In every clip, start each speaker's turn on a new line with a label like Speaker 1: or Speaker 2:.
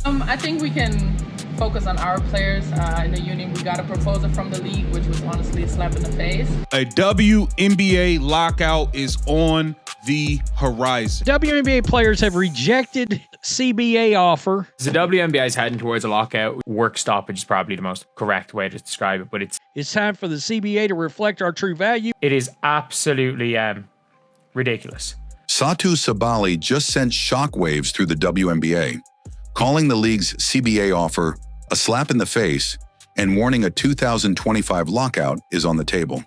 Speaker 1: I think we can focus on our players in the union. We got a proposal from the league, which was honestly a slap in the face.
Speaker 2: A WNBA lockout is on the horizon.
Speaker 3: WNBA players have rejected CBA offer.
Speaker 4: The WNBA is heading towards a lockout. Work stoppage is probably the most correct way to describe it, but
Speaker 3: It's time for the CBA to reflect our true value.
Speaker 4: it is absolutely ridiculous.
Speaker 5: Satou Sabally just sent shockwaves through the WNBA, calling the league's CBA offer a slap in the face and warning a 2025 lockout is on the table.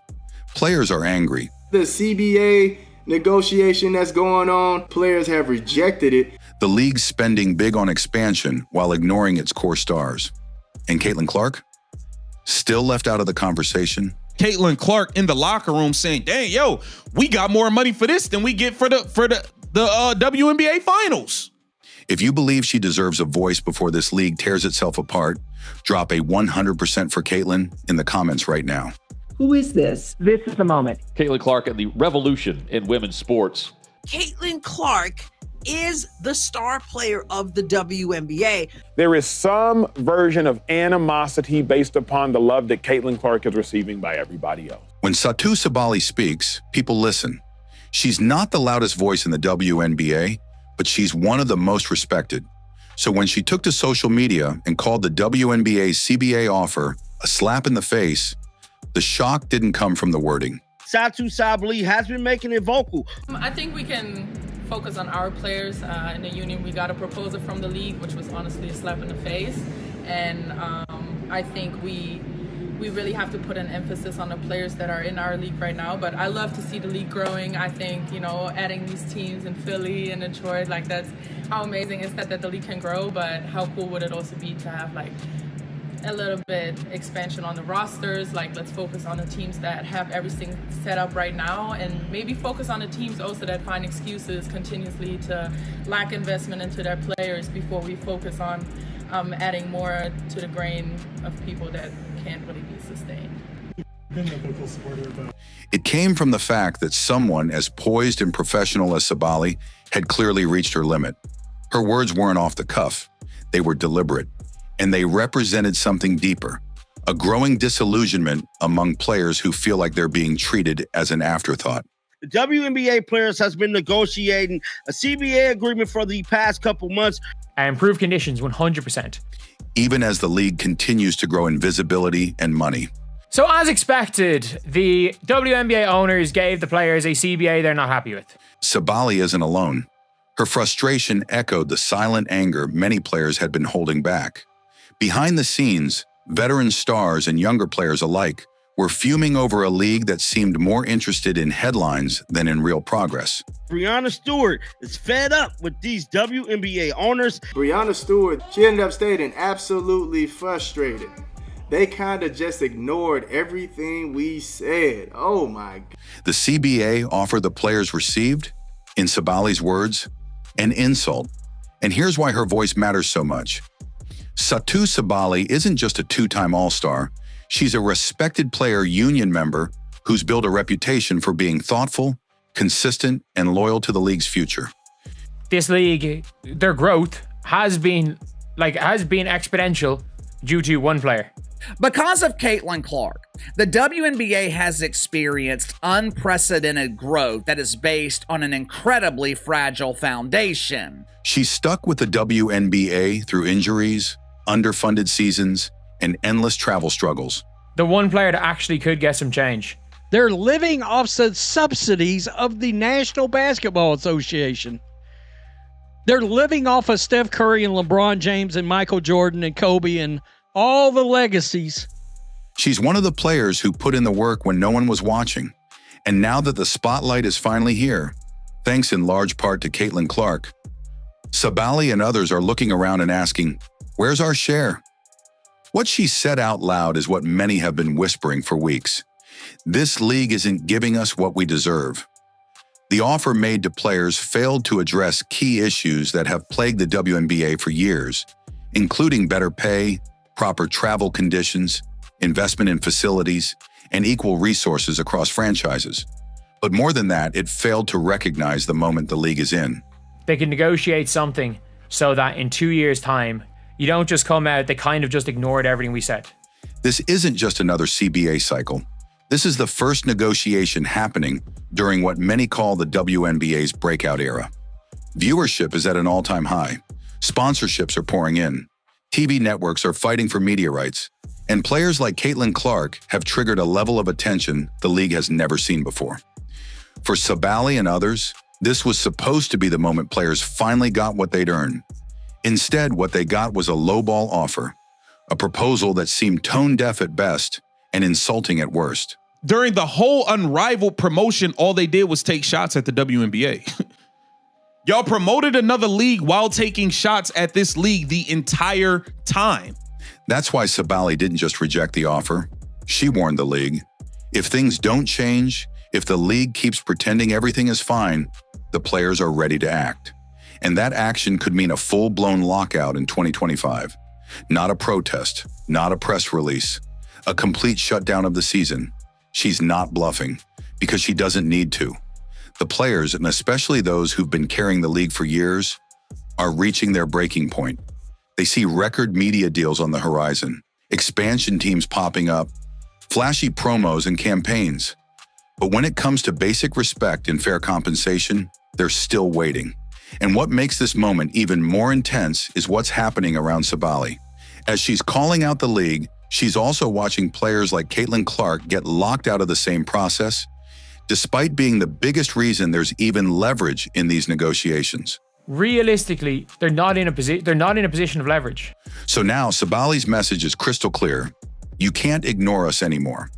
Speaker 5: Players are angry.
Speaker 6: The CBA negotiation that's going on, players have rejected it.
Speaker 5: The league's spending big on expansion while ignoring its core stars. And Caitlin Clark? Still left out of the conversation.
Speaker 2: Caitlin Clark in the locker room saying, dang, yo, we got more money for this than we get for the WNBA finals.
Speaker 5: If you believe she deserves a voice before this league tears itself apart, drop a 100% for Caitlin in the comments right now.
Speaker 7: Who is this?
Speaker 8: This is the moment.
Speaker 9: Caitlin Clark and the revolution in women's sports.
Speaker 10: Caitlin Clark is the star player of the WNBA.
Speaker 11: There is some version of animosity based upon the love that Caitlin Clark is receiving by everybody else.
Speaker 5: When Satou Sabally speaks, people listen. She's not the loudest voice in the WNBA, but she's one of the most respected. So when she took to social media and called the WNBA CBA offer a slap in the face, the shock didn't come from the wording.
Speaker 12: Satou Sabally has been making it vocal.
Speaker 1: I think we can focus on our players in the union. We got a proposal from the league, which was honestly a slap in the face. And I think we really have to put an emphasis on the players that are in our league right now. But I love to see the league growing. I think, adding these teams in Philly and Detroit, that's how amazing is that the league can grow. But how cool would it also be to have a little bit expansion on the rosters? Let's focus on the teams that have everything set up right now, and maybe focus on the teams also that find excuses continuously to lack investment into their players before we focus on adding more to the grain of people that can't really be sustained.
Speaker 5: It came from the fact that someone as poised and professional as Sabally had clearly reached her limit. Her words weren't off the cuff. They were deliberate, and they represented something deeper, a growing disillusionment among players who feel like they're being treated as an afterthought.
Speaker 12: The WNBA players has been negotiating a CBA agreement for the past couple months.
Speaker 4: Improved conditions, 100%.
Speaker 5: Even as the league continues to grow in visibility and money.
Speaker 4: So as expected, the WNBA owners gave the players a CBA they're not happy with.
Speaker 5: Sabally isn't alone. Her frustration echoed the silent anger many players had been holding back. Behind the scenes, veteran stars and younger players alike were fuming over a league that seemed more interested in headlines than in real progress.
Speaker 12: Breanna Stewart is fed up with these WNBA owners.
Speaker 6: Breanna Stewart, she ended up stating absolutely frustrated. They kind of just ignored everything we said. Oh my God.
Speaker 5: The CBA offer the players received, in Sabally's words, an insult. And here's why her voice matters so much. Satou Sabally isn't just a two-time All-Star. She's a respected player union member who's built a reputation for being thoughtful, consistent, and loyal to the league's future.
Speaker 4: This league, their growth has been exponential due to one player.
Speaker 10: Because of Caitlin Clark, the WNBA has experienced unprecedented growth that is based on an incredibly fragile foundation.
Speaker 5: She's stuck with the WNBA through injuries, underfunded seasons, and endless travel struggles.
Speaker 4: The one player that actually could get some change.
Speaker 3: They're living off the subsidies of the National Basketball Association. They're living off of Steph Curry and LeBron James and Michael Jordan and Kobe and all the legacies.
Speaker 5: She's one of the players who put in the work when no one was watching. And now that the spotlight is finally here, thanks in large part to Caitlin Clark, Sabally and others are looking around and asking, where's our share? What she said out loud is what many have been whispering for weeks. This league isn't giving us what we deserve. The offer made to players failed to address key issues that have plagued the WNBA for years, including better pay, proper travel conditions, investment in facilities, and equal resources across franchises. But more than that, it failed to recognize the moment the league is in.
Speaker 4: They can negotiate something so that in 2 years' time, You don't just come out, they kind of just ignored everything we said.
Speaker 5: This isn't just another CBA cycle. This is the first negotiation happening during what many call the WNBA's breakout era. Viewership is at an all-time high. Sponsorships are pouring in. TV networks are fighting for media rights. And players like Caitlin Clark have triggered a level of attention the league has never seen before. For Sabally and others, this was supposed to be the moment players finally got what they'd earned. Instead, what they got was a lowball offer, a proposal that seemed tone-deaf at best and insulting at worst.
Speaker 2: During the whole unrivaled promotion, all they did was take shots at the WNBA. Y'all promoted another league while taking shots at this league the entire time.
Speaker 5: That's why Sabally didn't just reject the offer. She warned the league. If things don't change, if the league keeps pretending everything is fine, the players are ready to act. And that action could mean a full-blown lockout in 2025. Not a protest, not a press release, a complete shutdown of the season. She's not bluffing, because she doesn't need to. The players, and especially those who've been carrying the league for years, are reaching their breaking point. They see record media deals on the horizon, expansion teams popping up, flashy promos and campaigns. But when it comes to basic respect and fair compensation, they're still waiting. And what makes this moment even more intense is what's happening around Sabally. As she's calling out the league, she's also watching players like Caitlin Clark get locked out of the same process, despite being the biggest reason there's even leverage in these negotiations.
Speaker 4: Realistically, they're not in a position of leverage.
Speaker 5: So now Sabally's message is crystal clear. You can't ignore us anymore.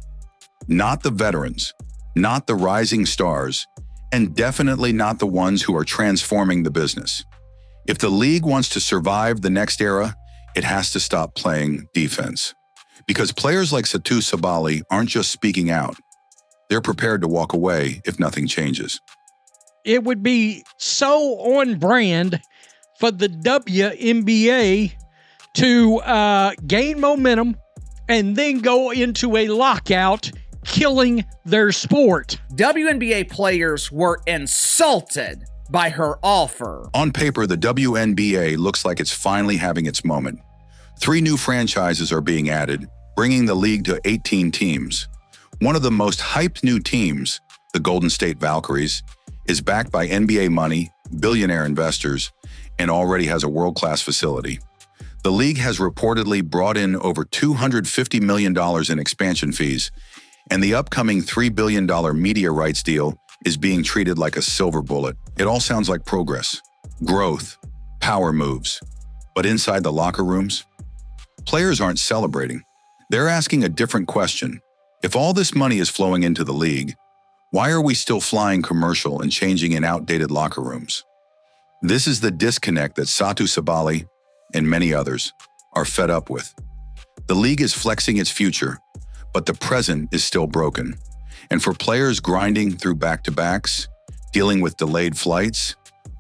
Speaker 5: Not the veterans, not the rising stars, and definitely not the ones who are transforming the business. If the league wants to survive the next era, it has to stop playing defense. Because players like Satou Sabally aren't just speaking out. They're prepared to walk away if nothing changes.
Speaker 3: It would be so on brand for the WNBA to gain momentum and then go into a lockout, killing their sport.
Speaker 10: WNBA players were insulted by her offer.
Speaker 5: On paper, the WNBA looks like it's finally having its moment. 3 new franchises are being added, bringing the league to 18 teams. One of the most hyped new teams, the Golden State Valkyries, is backed by NBA money, billionaire investors, and already has a world-class facility. The league has reportedly brought in over $250 million in expansion fees, and the upcoming $3 billion media rights deal is being treated like a silver bullet. It all sounds like progress, growth, power moves. But inside the locker rooms, players aren't celebrating. They're asking a different question. If all this money is flowing into the league, why are we still flying commercial and changing in outdated locker rooms? This is the disconnect that Satou Sabally and many others are fed up with. The league is flexing its future, but the present is still broken. And for players grinding through back-to-backs, dealing with delayed flights,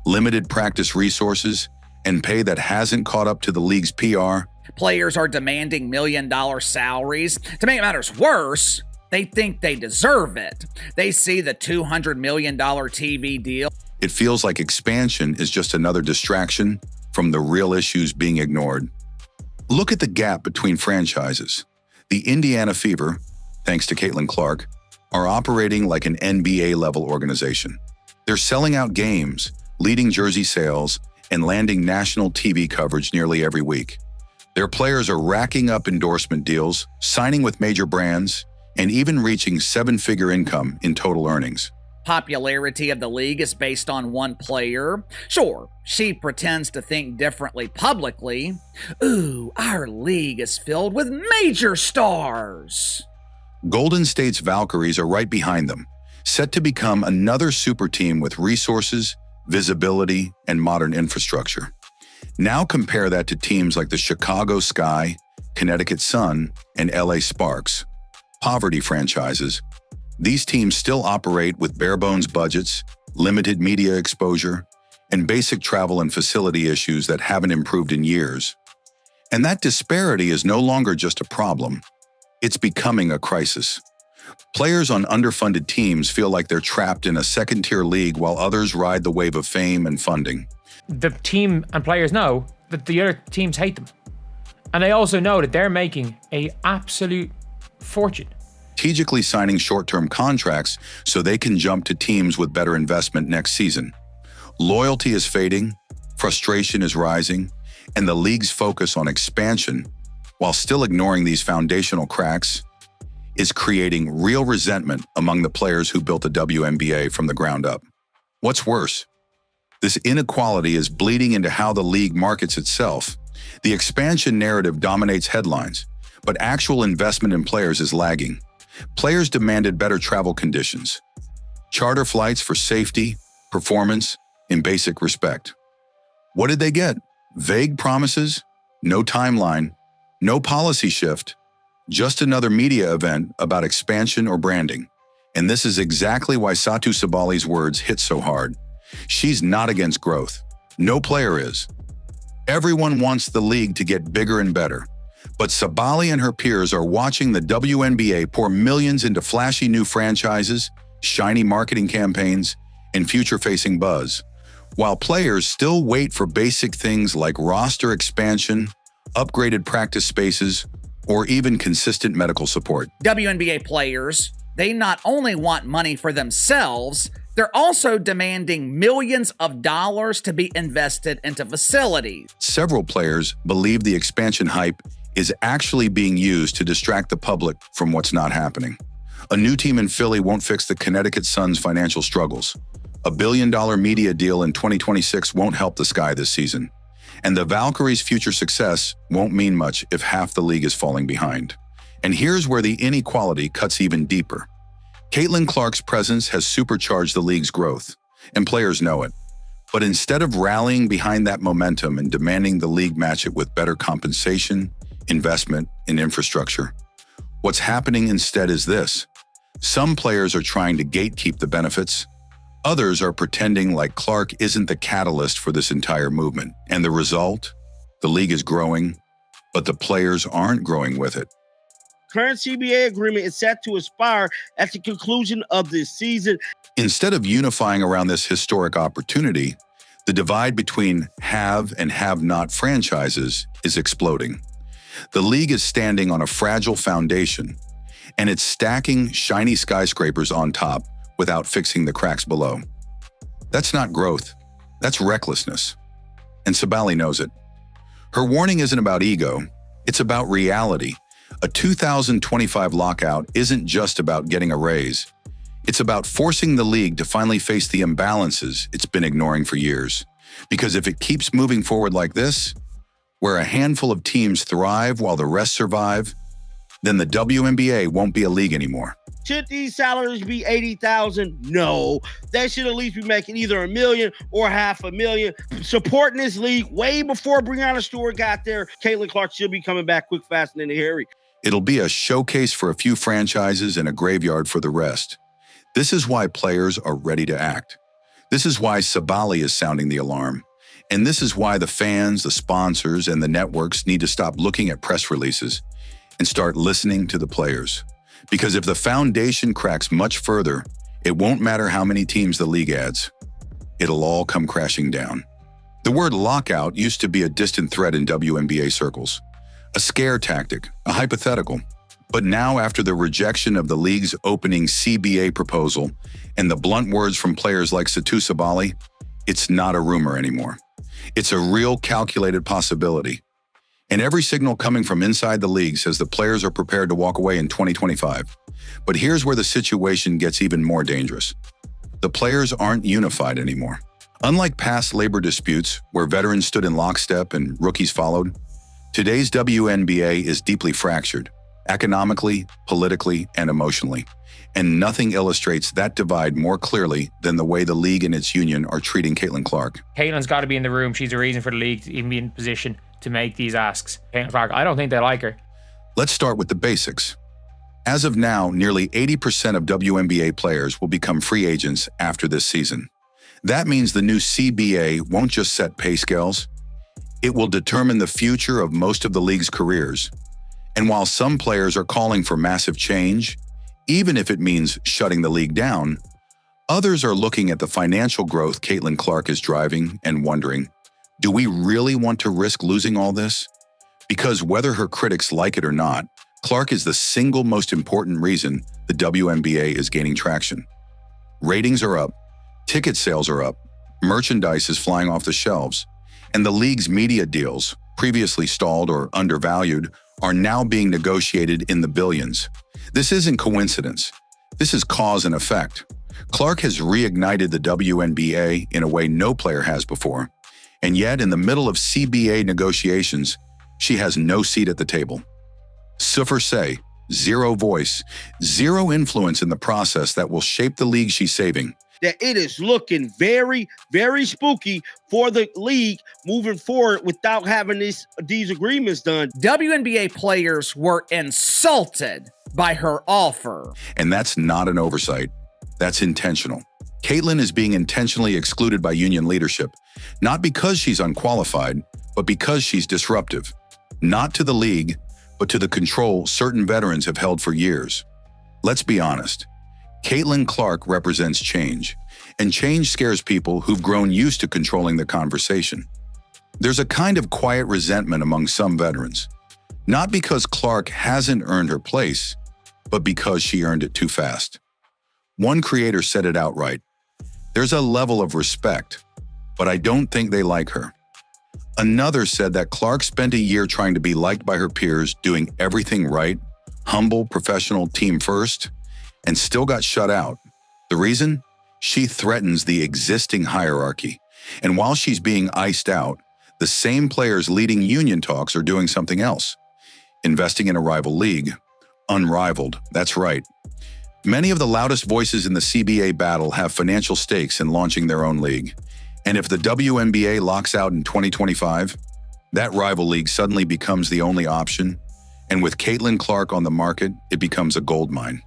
Speaker 5: limited practice resources, and pay that hasn't caught up to the league's PR,
Speaker 10: players are demanding million-dollar salaries. To make matters worse, they think they deserve it. They see the $200 million TV deal.
Speaker 5: It feels like expansion is just another distraction from the real issues being ignored. Look at the gap between franchises. The Indiana Fever, thanks to Caitlin Clark, are operating like an NBA-level organization. They're selling out games, leading jersey sales, and landing national TV coverage nearly every week. Their players are racking up endorsement deals, signing with major brands, and even reaching 7-figure income in total earnings.
Speaker 10: Popularity of the league is based on one player. Sure, she pretends to think differently publicly. Ooh, our league is filled with major stars.
Speaker 5: Golden State's Valkyries are right behind them, set to become another super team with resources, visibility, and modern infrastructure. Now compare that to teams like the Chicago Sky, Connecticut Sun, and LA Sparks, poverty franchises. These teams still operate with bare-bones budgets, limited media exposure, and basic travel and facility issues that haven't improved in years. And that disparity is no longer just a problem. It's becoming a crisis. Players on underfunded teams feel like they're trapped in a second-tier league while others ride the wave of fame and funding.
Speaker 4: The team and players know that the other teams hate them. And they also know that they're making an absolute fortune.
Speaker 5: Strategically signing short-term contracts so they can jump to teams with better investment next season. Loyalty is fading, frustration is rising, and the league's focus on expansion, while still ignoring these foundational cracks, is creating real resentment among the players who built the WNBA from the ground up. What's worse, this inequality is bleeding into how the league markets itself. The expansion narrative dominates headlines, but actual investment in players is lagging. Players demanded better travel conditions, charter flights for safety, performance, and basic respect. What did they get? Vague promises, no timeline, no policy shift, just another media event about expansion or branding. And this is exactly why Satou Sabally's words hit so hard. She's not against growth. No player is. Everyone wants the league to get bigger and better. But Sabally and her peers are watching the WNBA pour millions into flashy new franchises, shiny marketing campaigns, and future-facing buzz, while players still wait for basic things like roster expansion, upgraded practice spaces, or even consistent medical support.
Speaker 10: WNBA players, they not only want money for themselves, they're also demanding millions of dollars to be invested into facilities.
Speaker 5: Several players believe the expansion hype is actually being used to distract the public from what's not happening. A new team in Philly won't fix the Connecticut Sun's financial struggles. A $1 billion media deal in 2026 won't help the Sky this season. And the Valkyries' future success won't mean much if half the league is falling behind. And here's where the inequality cuts even deeper. Caitlin Clark's presence has supercharged the league's growth, and players know it. But instead of rallying behind that momentum and demanding the league match it with better compensation, investment, and infrastructure, what's happening instead is this. Some players are trying to gatekeep the benefits. Others are pretending like Clark isn't the catalyst for this entire movement. And the result? The league is growing, but the players aren't growing with it.
Speaker 12: Current CBA agreement is set to expire at the conclusion of this season.
Speaker 5: Instead of unifying around this historic opportunity, the divide between have and have-not franchises is exploding. The league is standing on a fragile foundation, and it's stacking shiny skyscrapers on top without fixing the cracks below. That's not growth. That's recklessness. And Sabally knows it. Her warning isn't about ego. It's about reality. A 2025 lockout isn't just about getting a raise. It's about forcing the league to finally face the imbalances it's been ignoring for years. Because if it keeps moving forward like this, where a handful of teams thrive while the rest survive, then the WNBA won't be a league anymore.
Speaker 12: Should these salaries be $80,000? No. They should at least be making either $1 million or $500,000. Supporting this league way before Breonna Stewart got there. Caitlin Clark should be coming back quick, fast, and in a hurry.
Speaker 5: It'll be a showcase for a few franchises and a graveyard for the rest. This is why players are ready to act. This is why Sabally is sounding the alarm. And this is why the fans, the sponsors, and the networks need to stop looking at press releases and start listening to the players. Because if the foundation cracks much further, it won't matter how many teams the league adds. It'll all come crashing down. The word lockout used to be a distant threat in WNBA circles, a scare tactic, a hypothetical. But now, after the rejection of the league's opening CBA proposal and the blunt words from players like Satou Sabally, it's not a rumor anymore. It's a real calculated possibility. And every signal coming from inside the league says the players are prepared to walk away in 2025. But here's where the situation gets even more dangerous. The players aren't unified anymore. Unlike past labor disputes where veterans stood in lockstep and rookies followed, today's WNBA is deeply fractured, economically, politically, and emotionally. And nothing illustrates that divide more clearly than the way the league and its union are treating Caitlin Clark.
Speaker 4: Caitlin's got to be in the room. She's the reason for the league to even be in position to make these asks. Caitlin Clark, I don't think they like her.
Speaker 5: Let's start with the basics. As of now, nearly 80% of WNBA players will become free agents after this season. That means the new CBA won't just set pay scales. It will determine the future of most of the league's careers. And while some players are calling for massive change, even if it means shutting the league down, others are looking at the financial growth Caitlin Clark is driving and wondering, do we really want to risk losing all this? Because whether her critics like it or not, Clark is the single most important reason the WNBA is gaining traction. Ratings are up, ticket sales are up, merchandise is flying off the shelves, and the league's media deals, previously stalled or undervalued, are now being negotiated in the billions. This isn't coincidence. This is cause and effect. Clark has reignited the WNBA in a way no player has before, and yet in the middle of CBA negotiations, she has no seat at the table. Suffer say, zero voice, zero influence in the process that will shape the league she's saving.
Speaker 12: That it is looking very, very spooky for the league moving forward without having these agreements done.
Speaker 10: WNBA players were insulted by her offer.
Speaker 5: And that's not an oversight. That's intentional. Caitlin is being intentionally excluded by union leadership, not because she's unqualified, but because she's disruptive. Not to the league, but to the control certain veterans have held for years. Let's be honest. Caitlin Clark represents change, and change scares people who've grown used to controlling the conversation. There's a kind of quiet resentment among some veterans, not because Clark hasn't earned her place, but because she earned it too fast. One creator said it outright. There's a level of respect, but I don't think they like her. Another said that Clark spent a year trying to be liked by her peers, doing everything right, humble, professional, team first, and still got shut out. The reason? She threatens the existing hierarchy. And while she's being iced out, the same players leading union talks are doing something else. Investing in a rival league. Unrivaled, that's right. Many of the loudest voices in the CBA battle have financial stakes in launching their own league. And if the WNBA locks out in 2025, that rival league suddenly becomes the only option. And with Caitlin Clark on the market, it becomes a goldmine.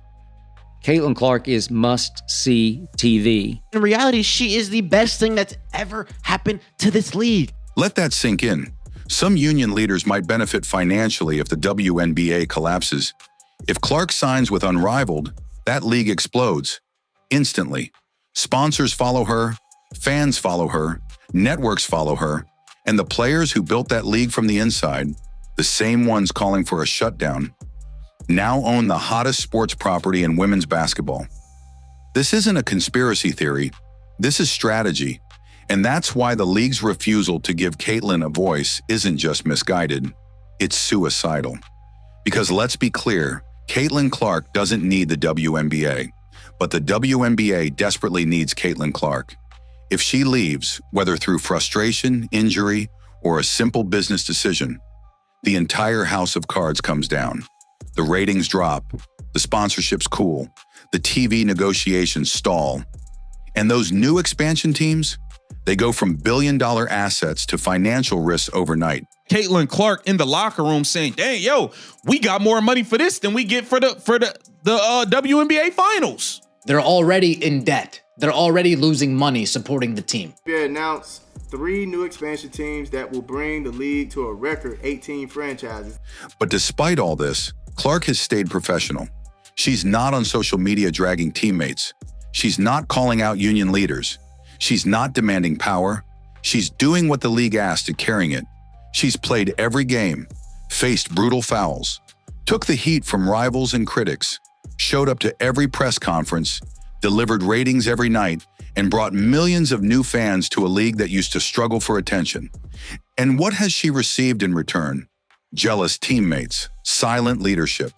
Speaker 7: Caitlin Clark is must-see TV.
Speaker 8: In reality, she is the best thing that's ever happened to this league.
Speaker 5: Let that sink in. Some union leaders might benefit financially if the WNBA collapses. If Clark signs with Unrivaled, that league explodes. Instantly. Sponsors follow her, fans follow her, networks follow her, and the players who built that league from the inside, the same ones calling for a shutdown, now own the hottest sports property in women's basketball. This isn't a conspiracy theory. This is strategy. And that's why the league's refusal to give Caitlin a voice isn't just misguided. It's suicidal. Because let's be clear, Caitlin Clark doesn't need the WNBA, but the WNBA desperately needs Caitlin Clark. If she leaves, whether through frustration, injury, or a simple business decision, the entire house of cards comes down. The ratings drop, the sponsorships cool, the TV negotiations stall. And those new expansion teams, they go from billion-dollar assets to financial risks overnight.
Speaker 2: Caitlin Clark in the locker room saying, dang, yo, we got more money for this than we get for the WNBA finals.
Speaker 8: They're already in debt. They're already losing money supporting the team.
Speaker 6: We announced 3 new expansion teams that will bring the league to a record 18 franchises.
Speaker 5: But despite all this, Clark has stayed professional. She's not on social media dragging teammates. She's not calling out union leaders. She's not demanding power. She's doing what the league asked and carrying it. She's played every game, faced brutal fouls, took the heat from rivals and critics, showed up to every press conference, delivered ratings every night, and brought millions of new fans to a league that used to struggle for attention. And what has she received in return? Jealous teammates, silent leadership,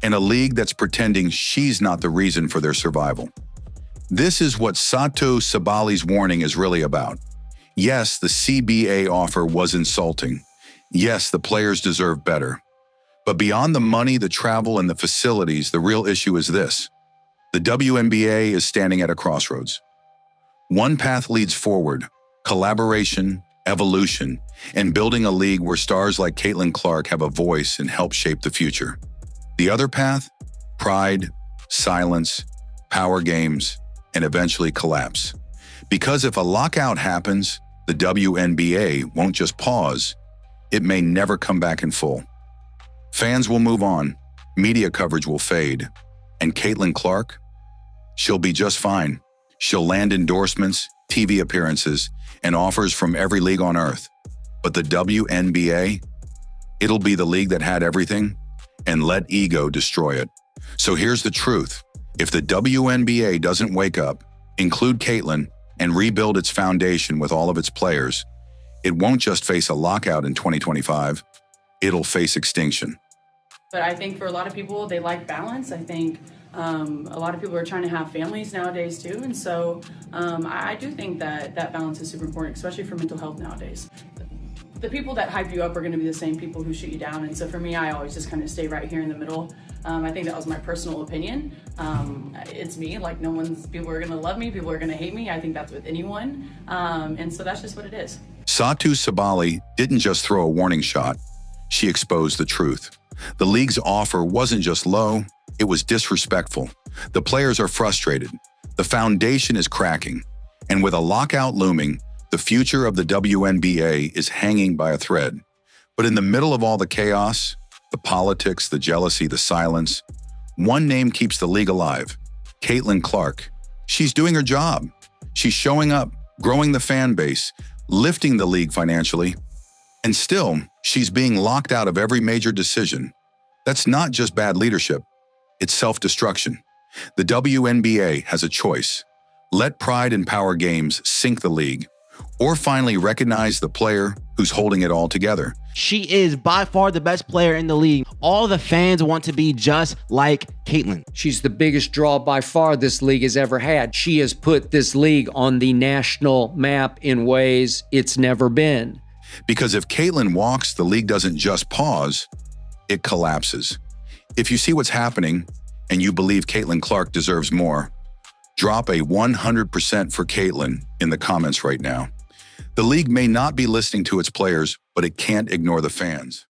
Speaker 5: and a league that's pretending she's not the reason for their survival. This is what Satou Sabally's warning is really about. Yes, the CBA offer was insulting. Yes, the players deserve better. But beyond the money, the travel, and the facilities, the real issue is this. The WNBA is standing at a crossroads. One path leads forward, collaboration, evolution, and building a league where stars like Caitlin Clark have a voice and help shape the future. The other path? Pride, silence, power games, and eventually collapse. Because if a lockout happens, the WNBA won't just pause, it may never come back in full. Fans will move on, media coverage will fade, and Caitlin Clark? She'll be just fine. She'll land endorsements, TV appearances, and offers from every league on earth. But the WNBA? It'll be the league that had everything and let ego destroy it. So here's the truth. If the WNBA doesn't wake up, include Caitlin, and rebuild its foundation with all of its players, it won't just face a lockout in 2025, it'll face extinction.
Speaker 13: But I think for a lot of people, they like balance. I think a lot of people are trying to have families nowadays too. And so I do think that that balance is super important, especially for mental health nowadays. The people that hype you up are going to be the same people who shoot you down. And so for me, I always just kind of stay right here in the middle. I think that was my personal opinion. It's me, like people are going to love me, people are going to hate me. I think that's with anyone. And so that's just what it is.
Speaker 5: Satou Sabally didn't just throw a warning shot. She exposed the truth. The league's offer wasn't just low, it was disrespectful. The players are frustrated. The foundation is cracking. And with a lockout looming, the future of the WNBA is hanging by a thread. But in the middle of all the chaos, the politics, the jealousy, the silence, one name keeps the league alive: Caitlin Clark. She's doing her job. She's showing up, growing the fan base, lifting the league financially. And still, she's being locked out of every major decision. That's not just bad leadership, it's self-destruction. The WNBA has a choice. Let pride and power games sink the league, or finally recognize the player who's holding it all together.
Speaker 14: She is by far the best player in the league. All the fans want to be just like Caitlin.
Speaker 7: She's the biggest draw by far this league has ever had. She has put this league on the national map in ways it's never been.
Speaker 5: Because if Caitlin walks, the league doesn't just pause, it collapses. If you see what's happening and you believe Caitlin Clark deserves more, drop a 100% for Caitlin in the comments right now. The league may not be listening to its players, but it can't ignore the fans.